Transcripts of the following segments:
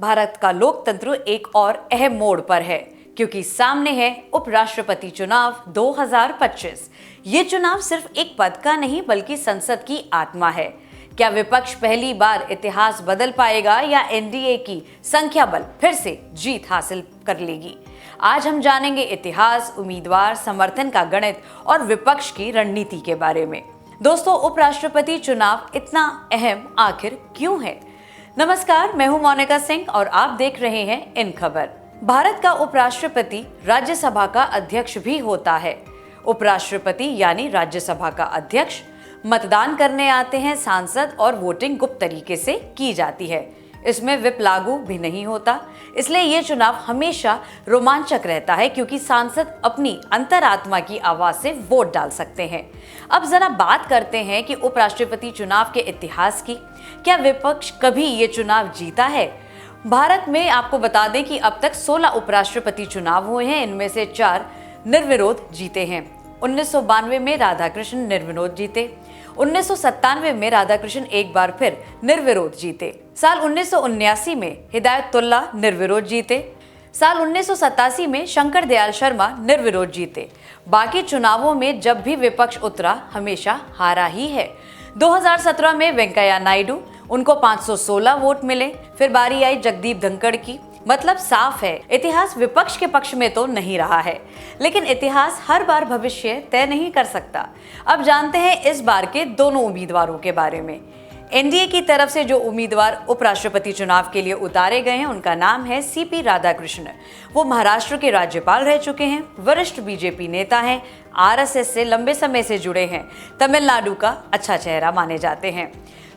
भारत का लोकतंत्र एक और अहम मोड़ पर है, क्योंकि सामने है उपराष्ट्रपति चुनाव 2025। ये चुनाव सिर्फ एक पद का नहीं बल्कि संसद की आत्मा है। क्या विपक्ष पहली बार इतिहास बदल पाएगा या एनडीए की संख्या बल फिर से जीत हासिल कर लेगी? आज हम जानेंगे इतिहास, उम्मीदवार, समर्थन का गणित और विपक्ष की रणनीति के बारे में। दोस्तों, उपराष्ट्रपति चुनाव इतना अहम आखिर क्यों है? नमस्कार, मैं हूं मोनिका सिंह और आप देख रहे हैं इन खबर। भारत का उपराष्ट्रपति राज्यसभा का अध्यक्ष भी होता है। उपराष्ट्रपति यानी राज्यसभा का अध्यक्ष मतदान करने आते हैं सांसद और वोटिंग गुप्त तरीके से की जाती है। इसमें व्हिप लागू भी नहीं होता, इसलिए ये चुनाव हमेशा रोमांचक रहता है क्योंकि सांसद अपनी अंतरात्मा की आवाज से वोट डाल सकते हैं। अब जरा बात करते हैं कि उपराष्ट्रपति चुनाव के इतिहास की। क्या विपक्ष कभी ये चुनाव जीता है? भारत में आपको बता दें कि अब तक 16 उपराष्ट्रपति चुनाव हुए हैं, इनमें से 4 निर्विरोध जीते हैं। 1992 में राधाकृष्ण निर्विरोध जीते। 1997 में राधाकृष्ण एक बार फिर निर्विरोध जीते। साल 1979 में हिदायतुल्ला निर्विरोध जीते। साल 1987 में शंकर दयाल शर्मा निर्विरोध जीते। बाकी चुनावों में जब भी विपक्ष उतरा हमेशा हारा ही है। 2017 में वेंकैया नायडू, उनको 516 वोट मिले। फिर बारी आई जगदीप धनखड़ की। मतलब साफ है, इतिहास विपक्ष के पक्ष में तो नहीं रहा है, लेकिन इतिहास हर बार भविष्य तय नहीं कर सकता। अब जानते हैं इस बार के दोनों उम्मीदवारों के बारे में। एनडीए की तरफ से जो उम्मीदवार उपराष्ट्रपति चुनाव के लिए उतारे गए हैं उनका नाम है सीपी राधाकृष्ण। वो महाराष्ट्र के राज्यपाल रह चुके हैं, वरिष्ठ बीजेपी नेता हैं, आरएसएस से लंबे समय से जुड़े हैं, तमिलनाडु का अच्छा चेहरा माने जाते हैं।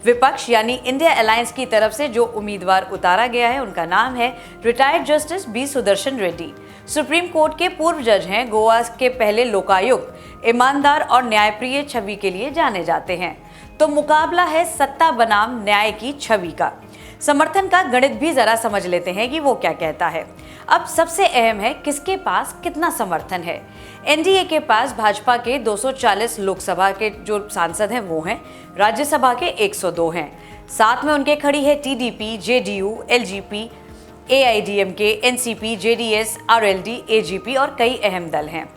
विपक्ष यानी इंडिया अलायंस की तरफ से जो उम्मीदवार उतारा गया है उनका नाम है retired justice B Sudarshan Reddy. Supreme court के पूर्व जज हैं, गोवा के पहले लोकायुक्त, ईमानदार और न्यायप्रिय छवि के लिए जाने जाते हैं। तो मुकाबला है सत्ता बनाम न्याय की छवि का। समर्थन का गणित भी जरा समझ लेते हैं कि वो क्या कहता है। अब सबसे अहम है किसके पास कितना समर्थन है। एनडीए के पास भाजपा के 240 लोकसभा के जो सांसद हैं वो हैं, राज्यसभा के 102 हैं। साथ में उनके खड़ी है TDP, JDU, LJP, AIADMK, NCP, JDS, RLD, AGP और कई अहम दल हैं।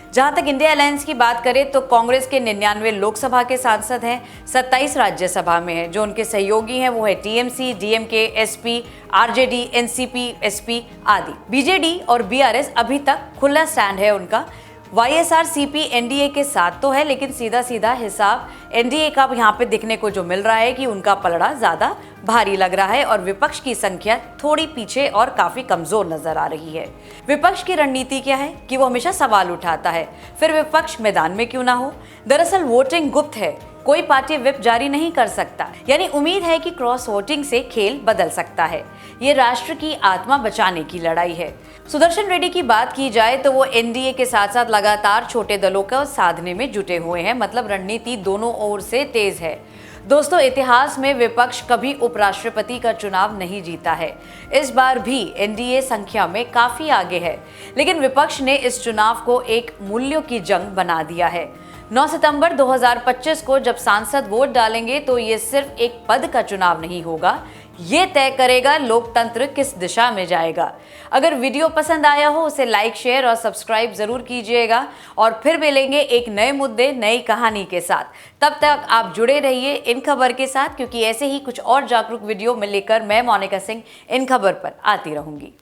जहां तक इंडिया अलायंस की बात करें तो कांग्रेस के 99 लोकसभा के सांसद हैं, 27 राज्यसभा में हैं। जो उनके सहयोगी हैं वो है TMC, DMK, SP, RJD, NCP, SP आदि। बीजेडी और बीआरएस अभी तक खुला स्टैंड है उनका। वाईएसआरसीपी एनडीए के साथ तो है, लेकिन सीधा सीधा हिसाब एनडीए का यहाँ पे दिखने को जो मिल रहा है कि उनका पलड़ा ज्यादा भारी लग रहा है और विपक्ष की संख्या थोड़ी पीछे और काफी कमजोर नजर आ रही है। विपक्ष की रणनीति क्या है कि वो हमेशा सवाल उठाता है, फिर विपक्ष मैदान में क्यों ना हो। दरअसल वोटिंग गुप्त है, कोई पार्टी व्हिप जारी नहीं कर सकता, यानी उम्मीद है कि क्रॉस वोटिंग से खेल बदल सकता है। ये राष्ट्र की आत्मा बचाने की लड़ाई है। सुदर्शन रेड्डी की बात की जाए तो वो एनडीए के साथ साथ लगातार छोटे दलों को साधने में जुटे हुए हैं, मतलब रणनीति दोनों ओर से तेज है। दोस्तों, इतिहास में विपक्ष कभी उपराष्ट्रपति का चुनाव नहीं जीता है। इस बार भी एनडीए संख्या में काफी आगे है, लेकिन विपक्ष ने इस चुनाव को एक मूल्यों की जंग बना दिया है। 9 सितंबर 2025 को जब सांसद वोट डालेंगे तो ये सिर्फ एक पद का चुनाव नहीं होगा, ये तय करेगा लोकतंत्र किस दिशा में जाएगा। अगर वीडियो पसंद आया हो उसे लाइक, शेयर और सब्सक्राइब जरूर कीजिएगा और फिर मिलेंगे एक नए मुद्दे, नई कहानी के साथ। तब तक आप जुड़े रहिए इन खबर के साथ, क्योंकि ऐसे ही कुछ और जागरूक वीडियो में लेकर मैं मोनिका सिंह इन खबर पर आती रहूंगी।